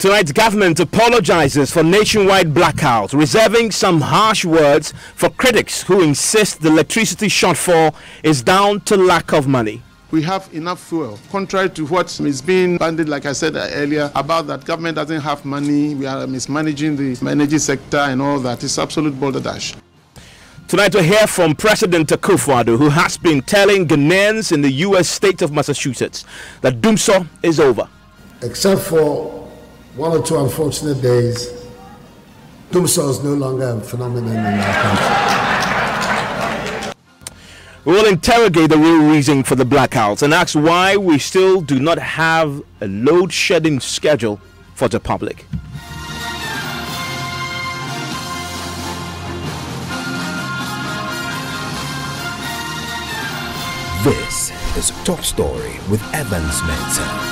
Tonight's government apologizes for nationwide blackout, reserving some harsh words for critics who insist the electricity shortfall is down to lack of money. We have enough fuel, contrary to what is being bandied, like I said earlier, about that government doesn't have money, we are mismanaging the energy sector and all that. It's absolute balderdash. Tonight we'll hear from President Akufo-Addo, who has been telling Ghanaians in the U.S. state of Massachusetts that doomsday is over. Except for one or two unfortunate days, doomsday is no longer a phenomenon in our country. We will interrogate the real reason for the blackouts and ask why we still do not have a load shedding schedule for the public. This is Top Story with Evans Mensah.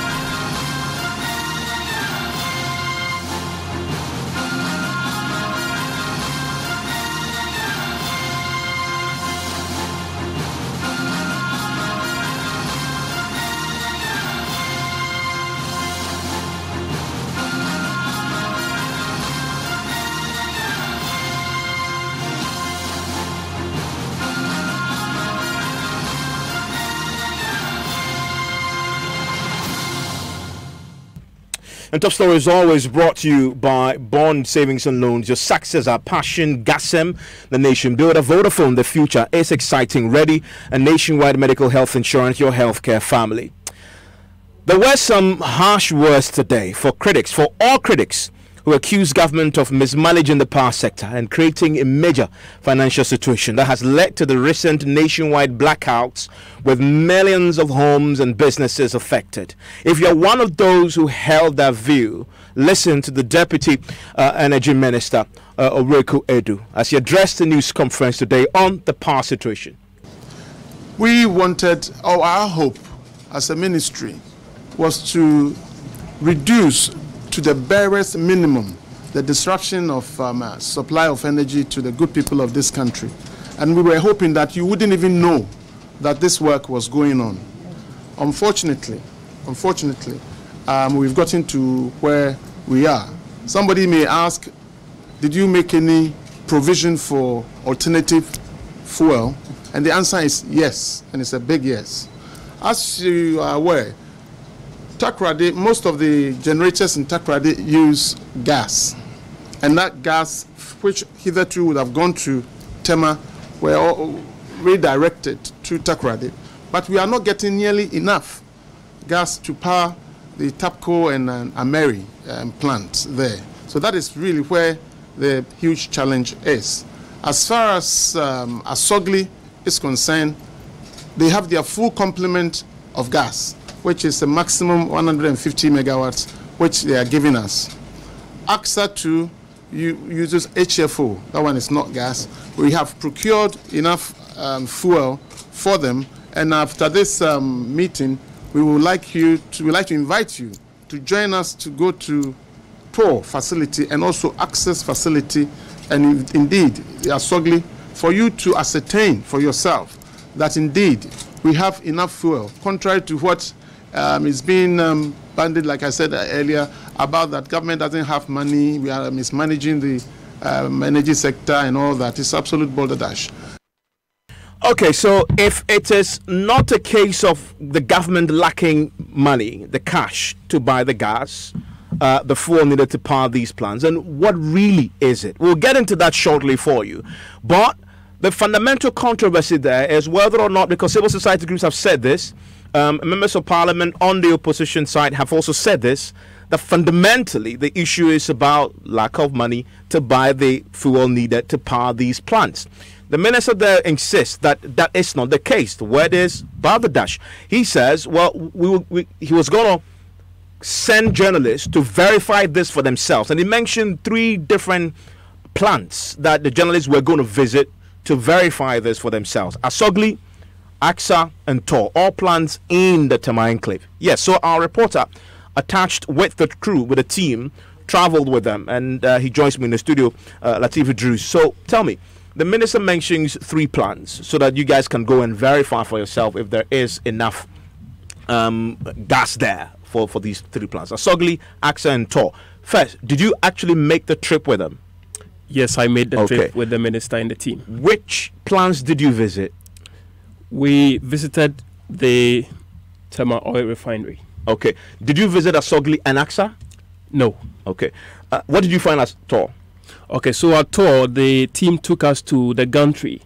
And Top Story is always brought to you by Bond Savings and Loans. Your success, our passion. GASM, the nation builder. Vodafone, the future is exciting. Ready, a nationwide medical health insurance, your healthcare family. There were some harsh words today for critics, for all critics who accuse government of mismanaging the power sector and creating a major financial situation that has led to the recent nationwide blackouts with millions of homes and businesses affected. If you're one of those who held that view, listen to the Deputy Energy Minister, Oreku Edu, as he addressed the news conference today on the power situation. We wanted, or our hope as a ministry was to reduce to the barest minimum the disruption of supply of energy to the good people of this country. And we were hoping that you wouldn't even know that this work was going on. Unfortunately, we've gotten to where we are. Somebody may ask, did you make any provision for alternative fuel? And the answer is yes, and it's a big yes. As you are aware, Takoradi, most of the generators in Takoradi use gas. And that gas, which hitherto would have gone to Tema, were all redirected to Takoradi. But we are not getting nearly enough gas to power the TAPCO and Ameri plants there. So that is really where the huge challenge is. As far as Asogli is concerned, they have their full complement of gas, which is a maximum 150 megawatts, which they are giving us. AXA 2 uses HFO. That one is not gas. We have procured enough fuel for them, and after this meeting, we would like to invite you to join us to go to TOR facility and also Access facility, and indeed, Asogli, for you to ascertain for yourself that indeed we have enough fuel, contrary to what is being bandied, like I said earlier, about that government doesn't have money, we are mismanaging the energy sector and all that. It's absolute balderdash. Okay, so if it is not a case of the government lacking money, the cash to buy the gas, the fuel needed to power these plants, then what really is it? We'll get into that shortly for you. But the fundamental controversy there is whether or not, because civil society groups have said this, members of parliament on the opposition side have also said this, that fundamentally the issue is about lack of money to buy the fuel needed to power these plants. The minister there insists that that is not the case. The word is balderdash. He says, well, he was going to send journalists to verify this for themselves. And he mentioned 3 different plants that the journalists were going to visit to verify this for themselves. Asogli, AXA and TOR, all plants in the Tema enclave. Yes, so our reporter attached with the crew, with a team, traveled with them, and he joins me in the studio, Latif Idris. So tell me, the minister mentions 3 plants so that you guys can go and verify for yourself if there is enough gas there for these three plants, Asogli, AXA, and TOR. First, did you actually make the trip with them? Yes, I made the trip with the minister and the team. Which plants did you visit? We visited the Tema Oil Refinery. Okay. Did you visit Asogli and AXA? No. Okay. What did you find at TOR? Okay, so at TOR, the team took us to the gantry.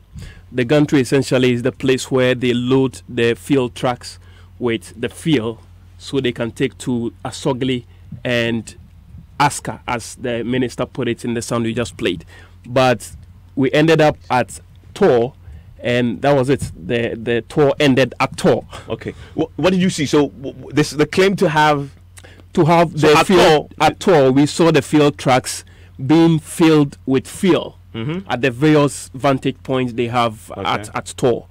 The gantry essentially is the place where they load the field trucks with the fuel so they can take to Asogli and Aska, as the minister put it in the sound we just played. But we ended up at TOR, and that was it. The tour ended at TOR. Okay. What did you see? So this the claim to have the field at TOR. We saw the field trucks being filled with fuel at the various vantage points they have at TOR.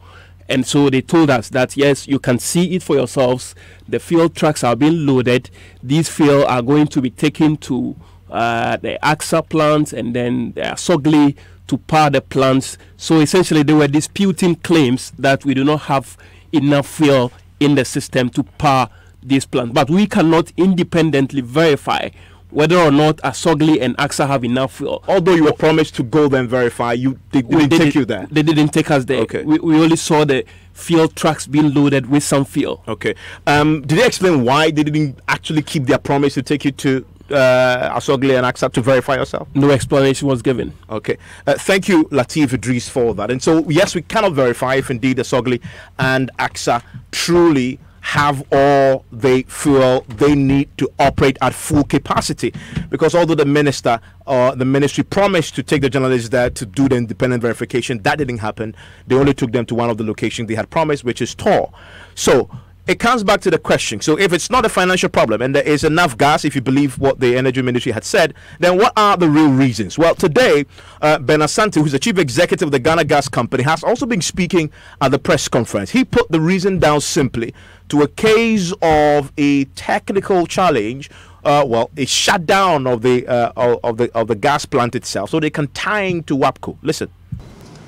And so they told us that, yes, you can see it for yourselves. The field trucks are being loaded. These fuel are going to be taken to the AXA plants and then the Asogli to power the plants. So essentially they were disputing claims that we do not have enough fuel in the system to power these plants. But we cannot independently verify whether or not Asogli and AXA have enough fuel. Although you were promised to go there and verify, they didn't take you there. They didn't take us there. Okay. We only saw the fuel trucks being loaded with some fuel. Okay. Did they explain why they didn't actually keep their promise to take you to Asogli and AXA to verify yourself? No explanation was given. Okay. Thank you, Lateef Idris, for that. And so, yes, we cannot verify if indeed Asogli and AXA truly have all the fuel they need to operate at full capacity, because although the minister or the ministry promised to take the journalists there to do the independent verification, that didn't happen. They only took them to one of the locations they had promised, which is TOR. So it comes back to the question. So if it's not a financial problem and there is enough gas, if you believe what the energy ministry had said, then what are the real reasons? Well, today, Ben Asante, who's the chief executive of the Ghana Gas Company, has also been speaking at the press conference. He put the reason down simply to a case of a technical challenge, a shutdown of the gas plant itself, so they can tie into WAPCO. Listen.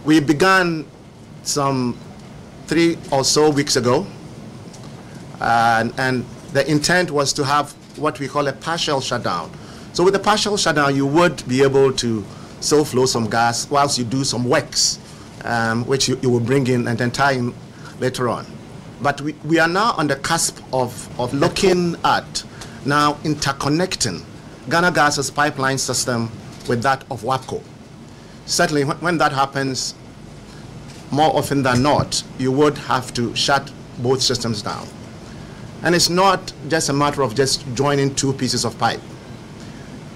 We began some 3 or so weeks ago, and the intent was to have what we call a partial shutdown. So with a partial shutdown, you would be able to still flow some gas whilst you do some works, which you will bring in and then tie in later on. But we are now on the cusp of looking at now interconnecting Ghana Gas's pipeline system with that of WAPCO. Certainly, when that happens, more often than not, you would have to shut both systems down. And it's not just a matter of just joining two pieces of pipe.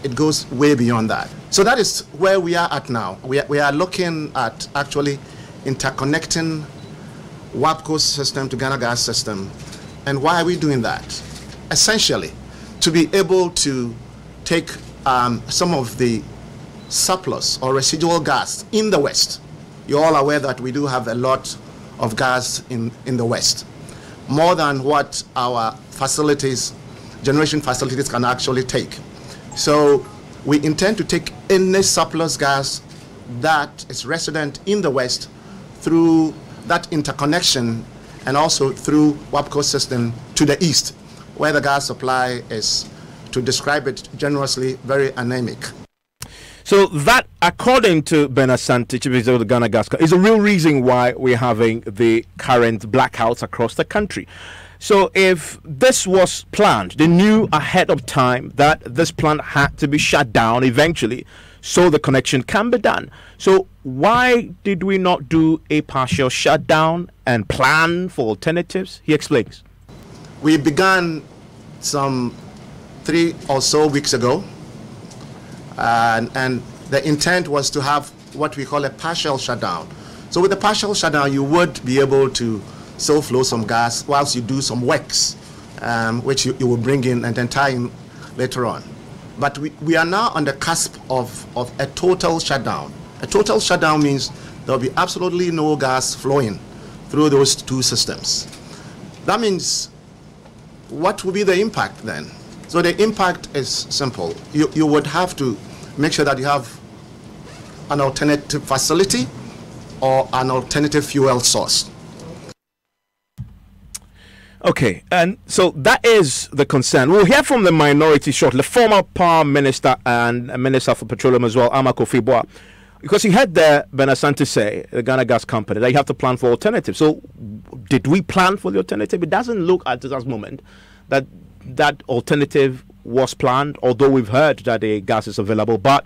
It goes way beyond that. So that is where we are at now. We are looking at actually interconnecting WAPCO's system to Ghana Gas system. And why are we doing that? Essentially, to be able to take some of the surplus or residual gas in the West. You're all aware that we do have a lot of gas in the West, more than what our facilities, generation facilities can actually take. So we intend to take any surplus gas that is resident in the West through that interconnection and also through WAPCO system to the east, where the gas supply is, to describe it generously, very anemic. So that, according to Ben Asante, chief executive of the Ghana Gas, is a real reason why we're having the current blackouts across the country. So if this was planned, they knew ahead of time that this plant had to be shut down eventually, so the connection can be done. So why did we not do a partial shutdown and plan for alternatives? He explains. We began some 3 or so weeks ago, and the intent was to have what we call a partial shutdown. So with a partial shutdown, you would be able to still flow some gas whilst you do some works, which you will bring in and then tie in later on. But we are now on the cusp of a total shutdown. A total shutdown means there will be absolutely no gas flowing through those two systems. That means, what will be the impact then? So the impact is simple. You would have to make sure that you have an alternative facility or an alternative fuel source. Okay, and so that is the concern. We'll hear from the minority shortly. The former Power Minister and Minister for Petroleum as well, Ama Kofi Boa, because he had the Benasante say, the Ghana Gas Company, that you have to plan for alternatives. So, did we plan for the alternative? It doesn't look at this moment that that alternative was planned, although we've heard that the gas is available. But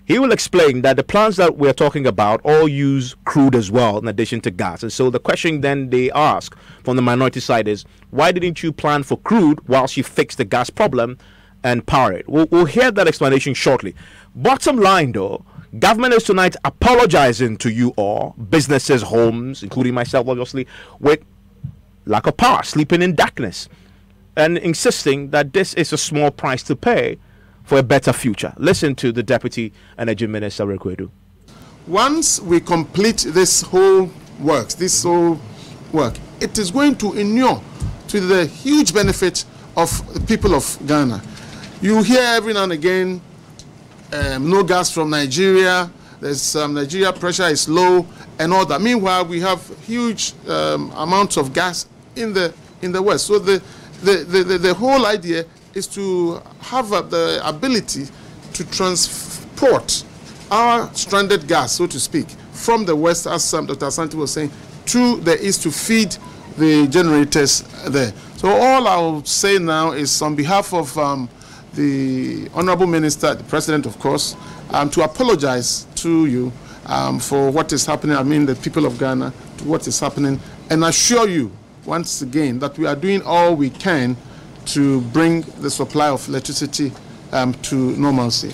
he will explain that the plans that we're talking about all use crude as well, in addition to gas. And so the question then they ask from the minority side is, why didn't you plan for crude whilst you fixed the gas problem and power it? We'll hear that explanation shortly. Bottom line, though, government is tonight apologizing to you all, businesses, homes, including myself, obviously, with lack of power, sleeping in darkness, and insisting that this is a small price to pay for a better future. Listen to the Deputy Energy Minister, Rekwedu. Once we complete this whole work, it is going to inure to the huge benefit of the people of Ghana. You hear every now and again, no gas from Nigeria, there's Nigeria pressure is low and all that. Meanwhile, we have huge amounts of gas in the West. So the whole idea is to have the ability to transport our stranded gas, so to speak, from the West, as Dr. Asante was saying, to the East to feed the generators there. So all I'll say now is on behalf of the Honorable Minister, the President, of course, to apologize to you for what is happening, the people of Ghana, to what is happening, and assure you once again that we are doing all we can to bring the supply of electricity to normalcy.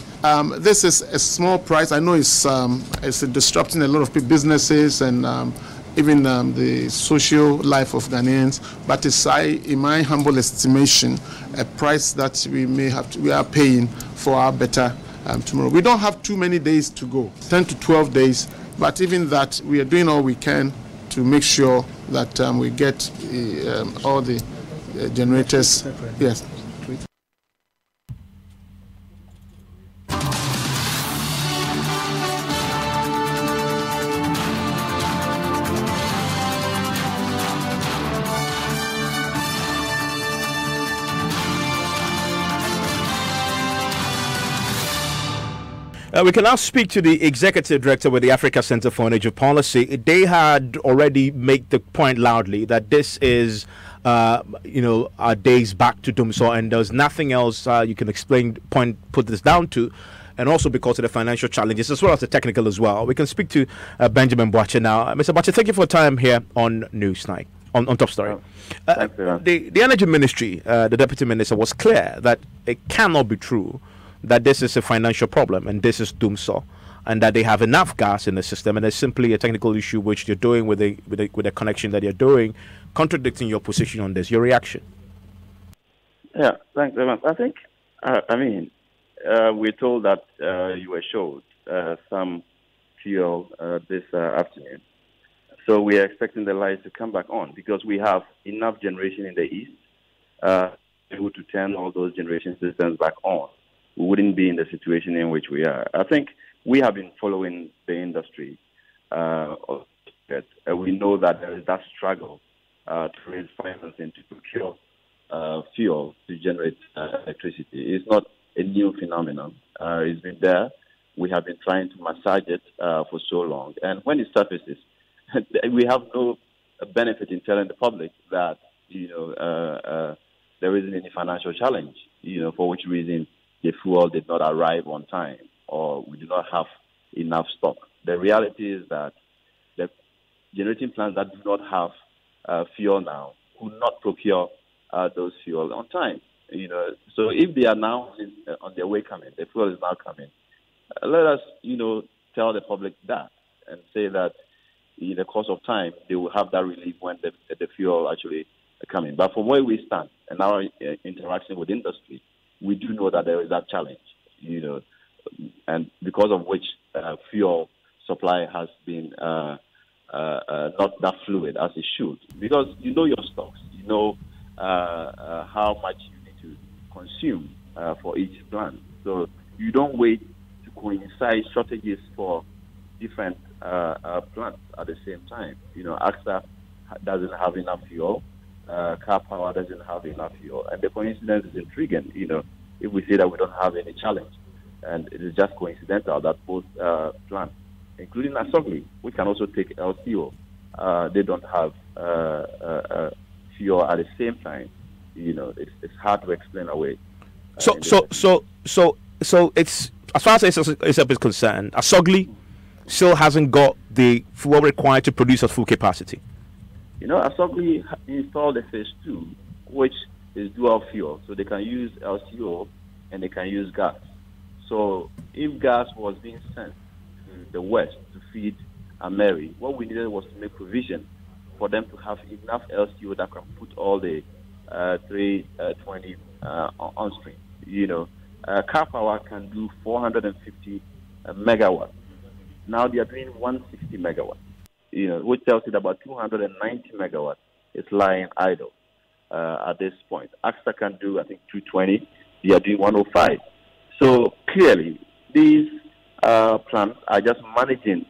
This is a small price. I know it's disrupting a lot of businesses and even the social life of Ghanaians, but it's, in my humble estimation, a price that we are paying for our better tomorrow. We don't have too many days to go, 10 to 12 days, but even that, we are doing all we can to make sure that we get all the generators. Yes. We can now speak to the executive director with the Africa Center for Energy Policy. They had already made the point loudly that this is, our days back to Dumsor, and there's nothing else you can put this down to, and also because of the financial challenges as well as the technical as well. We can speak to Benjamin Boache now. Mr. Boache, thank you for your time here on Newsnight, on Top Story. The Energy Ministry, the Deputy Minister, was clear that it cannot be true that this is a financial problem and this is Dumsor, and that they have enough gas in the system, and it's simply a technical issue which you're doing with the connection that you're doing, contradicting your position on this. Your reaction? Yeah, thanks very much. I think, we're told that you were showed some fuel this afternoon. So we are expecting the lights to come back on because we have enough generation in the east able to turn all those generation systems back on. We wouldn't be in the situation in which we are. I think we have been following the industry. We know that there is that struggle to raise financing to procure fuel to generate electricity. It's not a new phenomenon. It's been there. We have been trying to massage it for so long. And when it surfaces, we have no benefit in telling the public that, there isn't any financial challenge, for which reason the fuel did not arrive on time or we do not have enough stock. The reality is that the generating plants that do not have fuel now could not procure those fuel on time. So if they are now on their way coming, the fuel is now coming, let us, tell the public that and say that in the course of time, they will have that relief when the fuel actually coming. But from where we stand and our interaction with industry, we do know that there is that challenge, and because of which fuel supply has been not that fluid as it should. Because you know your stocks, how much you need to consume for each plant. So you don't wait to coincide shortages for different plants at the same time. AXA doesn't have enough fuel. car power doesn't have enough fuel. And the coincidence is intriguing, if we say that we don't have any challenge. And it is just coincidental that both plants, including Asogli, which can also take LCO, they don't have fuel at the same time. It's hard to explain away. So it's, as far as SSF is concerned, Asogli still hasn't got the fuel required to produce at full capacity. Asogli installed the phase 2, which is dual fuel, so they can use LCO and they can use gas. So if gas was being sent to the west to feed Ameri, what we needed was to make provision for them to have enough LCO that can put all the 320 on stream. Car power can do 450 megawatts. Now they are doing 160 megawatts, which tells you that about 290 megawatts is lying idle at this point. AXA can do, I think, 220. They are doing 105. So clearly, these plants are just managing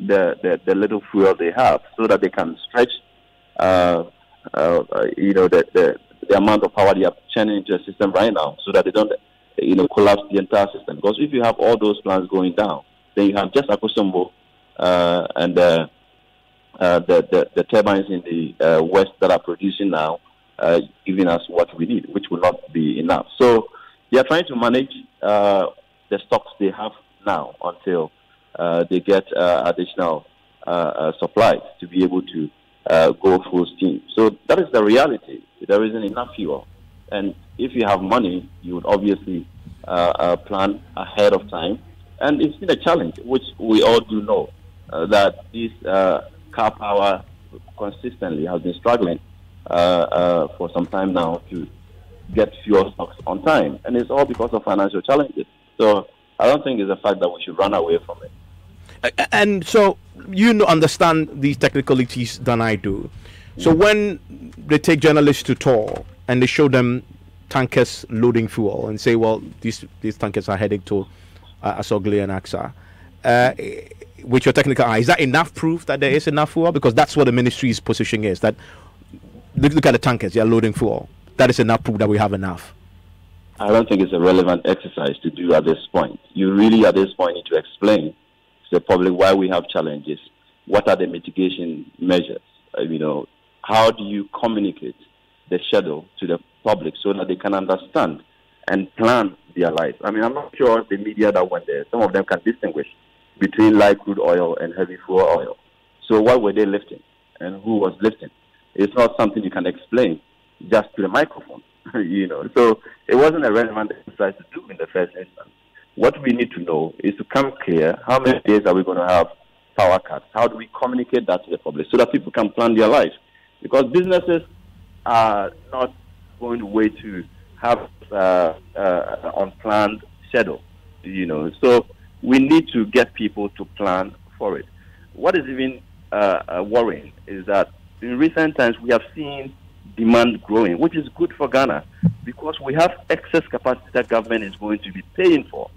the little fuel they have so that they can stretch, the amount of power they are churning into the system right now, so that they don't, collapse the entire system. Because if you have all those plants going down, then you have just Akosombo and the turbines in the west that are producing now, giving us what we need, which will not be enough. So they are trying to manage the stocks they have now until they get additional supplies to be able to go full steam. So that is the reality. There isn't enough fuel. And if you have money, you would obviously plan ahead of time. And it's been a challenge, which we all do know, that this car power consistently has been struggling for some time now to get fuel stocks on time. And it's all because of financial challenges. So I don't think it's a fact that we should run away from it. And so understand these technicalities than I do. So when they take journalists to tour and they show them tankers loading fuel and say, well, these tankers are heading to Asogli and AXA, with your technical eye, is that enough proof that there is enough fuel? Because that's what the ministry's position is, that look at the tankers, they are loading fuel. That is enough proof that we have enough. I don't think it's a relevant exercise to do at this point. You really, at this point, need to explain to the public why we have challenges. What are the mitigation measures? How do you communicate the schedule to the public so that they can understand and plan their lives? I'm not sure the media that went there, some of them can distinguish between light crude oil and heavy fuel oil. So what were they lifting and who was lifting? It's not something you can explain just to the microphone, So it wasn't a relevant exercise to do in the first instance. What we need to know is to come clear, how many days are we going to have power cuts? How do we communicate that to the public so that people can plan their lives? Because businesses are not going to wait to have unplanned schedule, So we need to get people to plan for it. What is even worrying is that in recent times we have seen demand growing, which is good for Ghana because we have excess capacity that government is going to be paying for.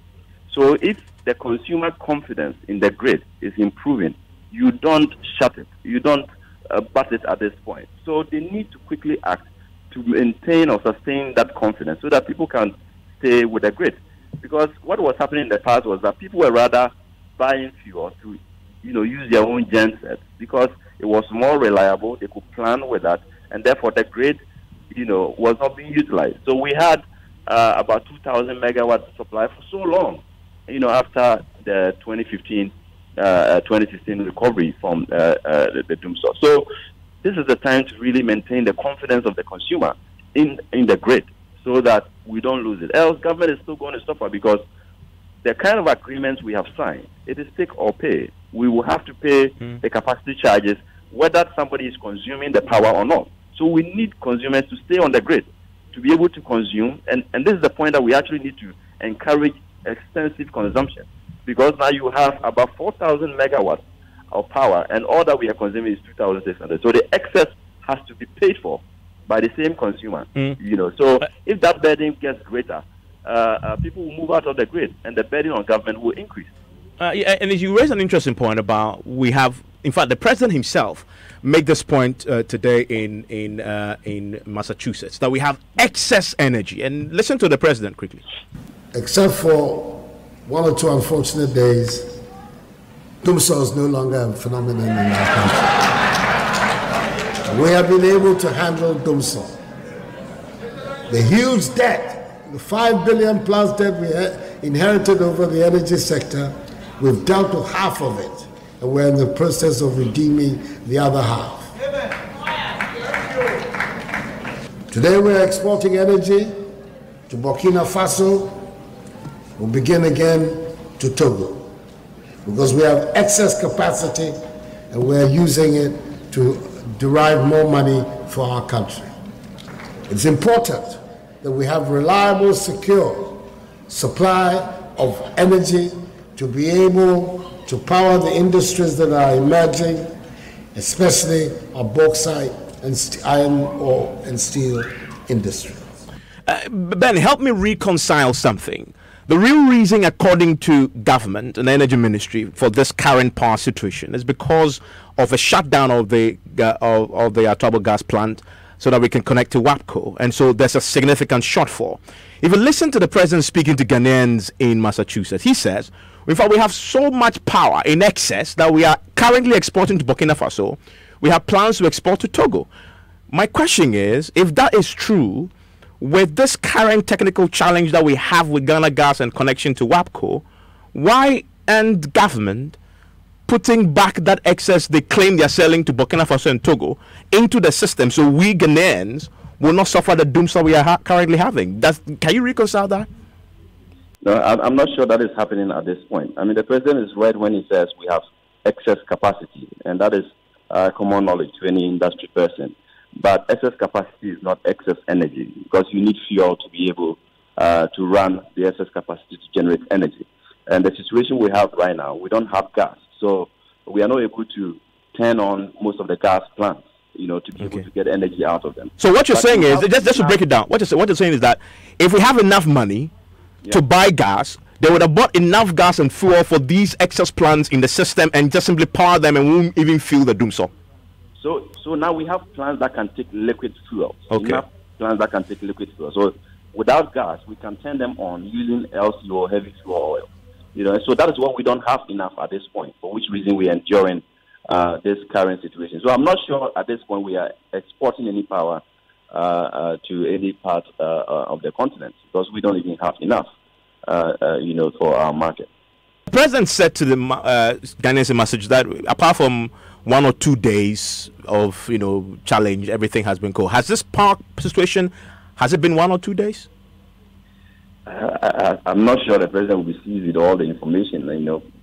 So if the consumer confidence in the grid is improving, you don't shut it. You don't bat it at this point. So they need to quickly act to maintain or sustain that confidence so that people can stay with the grid. Because what was happening in the past was that people were rather buying fuel to, use their own gensets because it was more reliable. They could plan with that, and therefore the grid, was not being utilized. So we had about 2,000 megawatts supply for so long, after the 2015, 2016 recovery from the doom source. So this is the time to really maintain the confidence of the consumer in the grid so that we don't lose it. Else, government is still going to suffer because the kind of agreements we have signed, it is take or pay. We will have to pay the capacity charges whether somebody is consuming the power or not. So we need consumers to stay on the grid to be able to consume. And this is the point that we actually need to encourage extensive consumption because now you have about 4,000 megawatts of power and all that we are consuming is 2,600. So the excess has to be paid for by the same consumer. So if that burden gets greater, people will move out of the grid and the burden on government will increase. Yeah, and you raise an interesting point about we have, in fact, the president himself made this point today in Massachusetts, that we have excess energy. And listen to the president quickly. Except for one or two unfortunate days, doomsday is no longer a phenomenon in our country. We have been able to handle doomsday. The huge debt, the $5 billion plus debt we inherited over the energy sector, we've dealt with half of it, and we're in the process of redeeming the other half. Today we're exporting energy to Burkina Faso. We'll begin again to Togo, because we have excess capacity and we're using it to derive more money for our country. It's important that we have reliable, secure supply of energy to be able to power the industries that are emerging, especially our bauxite and iron ore and steel industry. Ben, help me reconcile something. The real reason, according to government and the energy ministry, for this current power situation is because of a shutdown of the Atobo gas plant, so that we can connect to WAPCO, and so there's a significant shortfall. If you listen to the president speaking to Ghanaians in Massachusetts, he says, in fact, we have so much power in excess that we are currently exporting to Burkina Faso. We have plans to export to Togo. My question is, if that is true, with this current technical challenge that we have with Ghana Gas and connection to WAPCO, why isn't government putting back that excess they claim they're selling to Burkina Faso and Togo into the system, so we Ghanaians will not suffer the doomsday we are currently having? Can you reconcile that? No, I'm not sure that is happening at this point. I mean, the president is right when he says we have excess capacity, and that is common knowledge to any industry person. But excess capacity is not excess energy, because you need fuel to be able to run the excess capacity to generate energy. And the situation we have right now, we don't have gas. So we are not able to turn on most of the gas plants, to be able to get energy out of them. So what you're saying is, just to break it down, what you're saying is that if we have enough money to buy gas, they would have bought enough gas and fuel for these excess plants in the system and just simply power them and won't even feel the doomsday. So now we have plants that can take liquid fuel. Enough plants that can take liquid fuel. So without gas, we can turn them on using LC or heavy fuel oil. So that is what we don't have enough at this point, for which reason we are enduring this current situation. So I'm not sure at this point we are exporting any power to any part of the continent, because we don't even have enough, for our market. The president said to the Ghanaians in message that apart from 1 or 2 days of challenge, everything has been cool. Has this power situation, has it been 1 or 2 days? I'm not sure the president will be seized with all the information,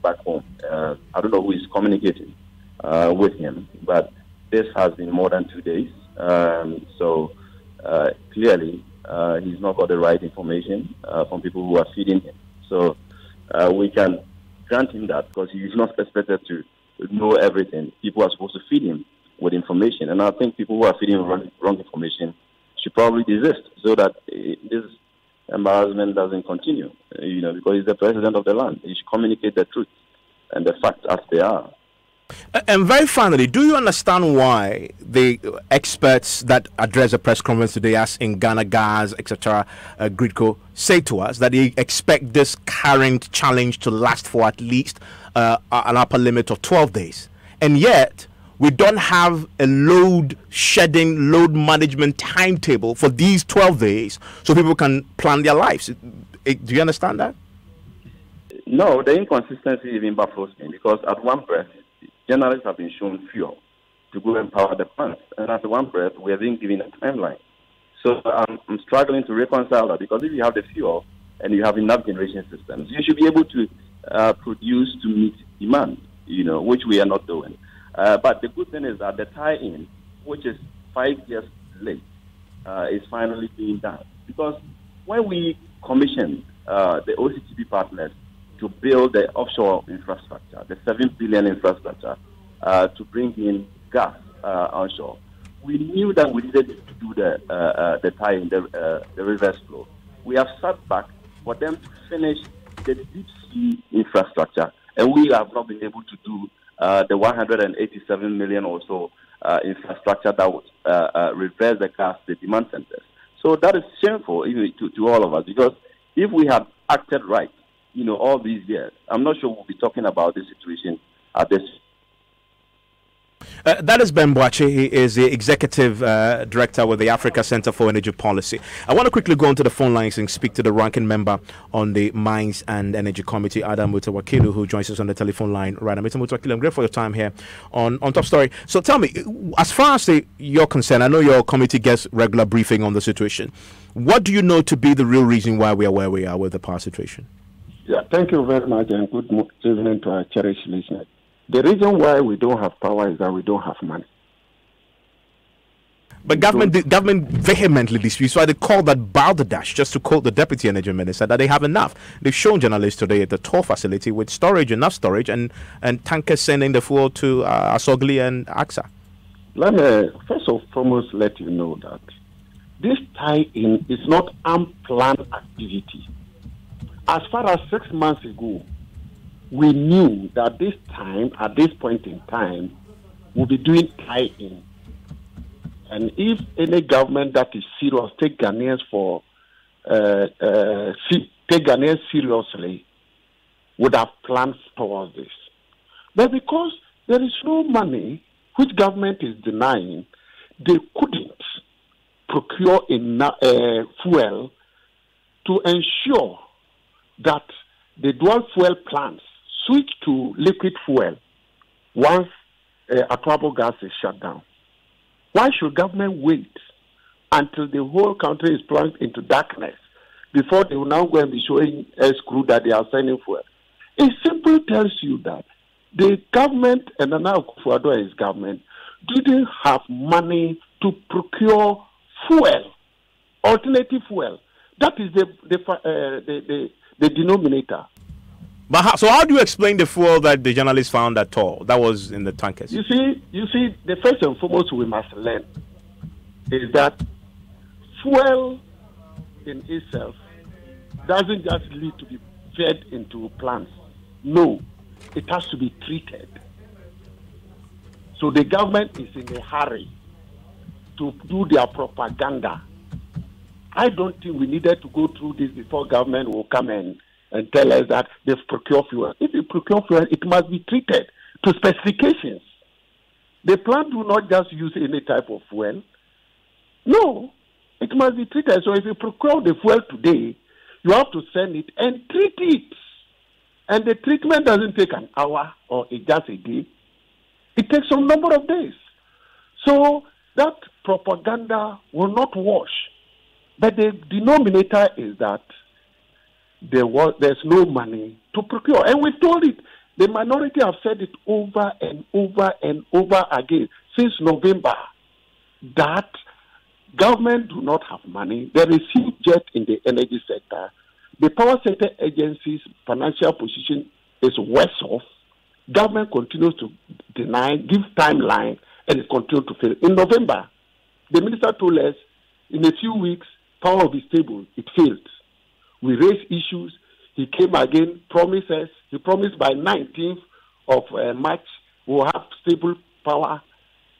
back home. I don't know who is communicating with him, but this has been more than 2 days. So clearly, he's not got the right information from people who are feeding him. So we can grant him that, because he is not expected to know everything. People are supposed to feed him with information, and I think people who are feeding wrong information should probably desist, so that this embarrassment doesn't continue, because he's the president of the land. He should communicate the truth and the facts as they are. And very finally, do you understand why the experts that address the press conference today, as in Ghana Gas, etc., Gridco, say to us that they expect this current challenge to last for at least an upper limit of 12 days? And yet, we don't have a load shedding, load management timetable for these 12 days so people can plan their lives. Do you understand that? No, the inconsistency even baffles me, because at one breath, journalists have been shown fuel to go and power the plants, and at one breath, we have been given a timeline. So I'm struggling to reconcile that, because if you have the fuel and you have enough generation systems, you should be able to produce to meet demand, which we are not doing. But the good thing is that the tie-in, which is 5 years late, is finally being done. Because when we commissioned the OCTP partners to build the offshore infrastructure, the 7 billion infrastructure, to bring in gas onshore, we knew that we needed to do the tie-in, the reverse flow. We have sat back for them to finish the deep sea infrastructure and we have not been able to do the 187 million or so infrastructure that would reverse the gas, the demand centers. So that is shameful to all of us, because if we had acted right, all these years, I'm not sure we'll be talking about this situation at this. That is Ben Boache. He is the Executive Director with the Africa Center for Energy Policy. I want to quickly go onto the phone lines and speak to the ranking member on the Mines and Energy Committee, Adam Mutawakilu, who joins us on the telephone line right now. Mr. Mutawakilu, I'm grateful for your time here on Top Story. So tell me, as far as you're concerned, I know your committee gets regular briefing on the situation. What do you know to be the real reason why we are where we are with the power situation? Yeah, thank you very much, and good evening to our cherished listeners. The reason why we don't have power is that we don't have money. But government vehemently disputes why they call that balderdash, just to quote the Deputy Energy Minister, that they have enough. They've shown journalists today at the TOR facility with enough storage, and tankers sending the fuel to Asogli and AXA. Let me first and foremost let you know that this tie-in is not unplanned activity. As far as 6 months ago, we knew that this time, at this point in time, we'll be doing tie-in. And if any government that is serious take Ghanaians seriously, would have plans towards this. But because there is no money, which government is denying, they couldn't procure enough fuel to ensure that the dual fuel plants switch to liquid fuel once Akwabo gas is shut down. Why should government wait until the whole country is plunged into darkness before they will now go and be showing us crude that they are sending fuel? It simply tells you that the government and Nana Akufo-Addo and his government didn't have money to procure fuel, alternative fuel. That is the denominator. But how do you explain the fuel that the journalists found at TOR that was in the tankers? You see, the first and foremost we must learn is that fuel in itself doesn't just need to be fed into plants. No, it has to be treated. So the government is in a hurry to do their propaganda. I don't think we needed to go through this before government will come and tell us that they've procured fuel. If you procure fuel, it must be treated to specifications. The plant will not just use any type of fuel. No, it must be treated. So if you procure the fuel today, you have to send it and treat it. And the treatment doesn't take an hour or just a day. It takes some number of days. So that propaganda will not wash. But the denominator is that there's no money to procure. And we told it. The minority have said it over and over and over again since November that government do not have money. There is huge debt in the energy sector. The power sector agency's financial position is worse off. Government continues to deny, give timeline, and it continues to fail. In November, the minister told us in a few weeks, power will be stable. It failed. We raised issues. He came again, promises. He promised by 19th of March we'll have stable power.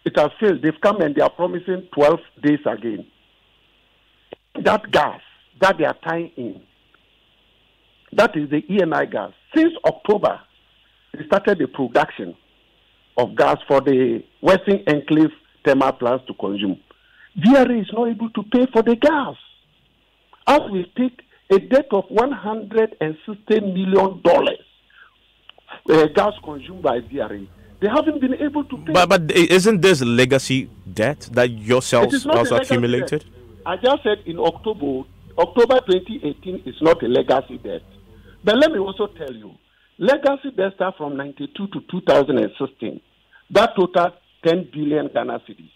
It has failed. They've come and they are promising 12 days again. That gas that they are tying in, that is the ENI gas. Since October, they started the production of gas for the Western Enclave thermal plants to consume. DRA is not able to pay for the gas. As we speak, a debt of $116 million gas consumed by DRA. They haven't been able to pay. But isn't this legacy debt that yourselves also accumulated? Debt. I just said in October 2018 is not a legacy debt. But let me also tell you, legacy debt starts from 92 to 2016. That total 10 billion Ghana cedis.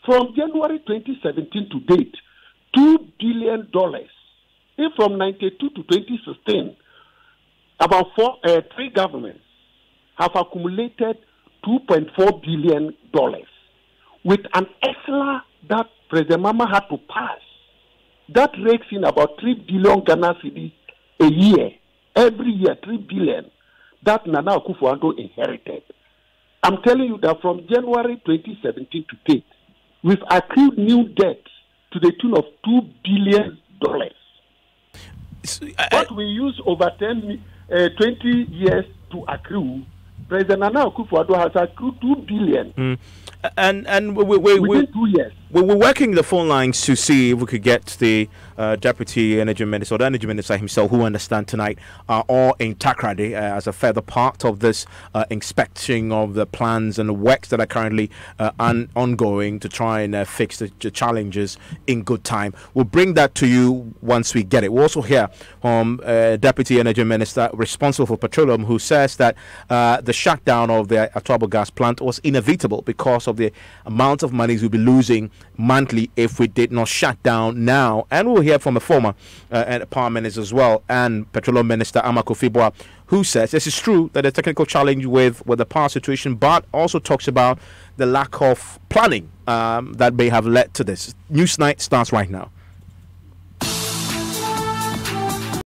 From January 2017 to date, $2 billion. If from 92 to 2016, about three governments have accumulated $2.4 billion with an EXLA that President Mama had to pass. That rakes in about 3 billion Ghana cedis a year. Every year, 3 billion. that Nana Akufo-Addo inherited. I'm telling you that from January 2017 to date, we've accrued new debt to the tune of $2 billion. What we use over 20 years to accrue, President Nana Akufo-Addo has accrued $2 billion. And within 2 years. We're working the phone lines to see if we could get the Deputy Energy Minister or the Energy Minister himself, who understand tonight are all in Takrady as a further part of this inspection of the plans and the works that are currently ongoing to try and fix the challenges in good time. We'll bring that to you once we get it. We'll also hear from Deputy Energy Minister responsible for petroleum, who says that the shutdown of the Atuabo gas plant was inevitable because of the amount of money we'll be losing monthly if we did not shut down now. And we'll hear from a former power minister as well, and petroleum minister Amako Fibwa, who says this is true that a technical challenge with the power situation, but also talks about the lack of planning that may have led to this. Newsnight starts right now.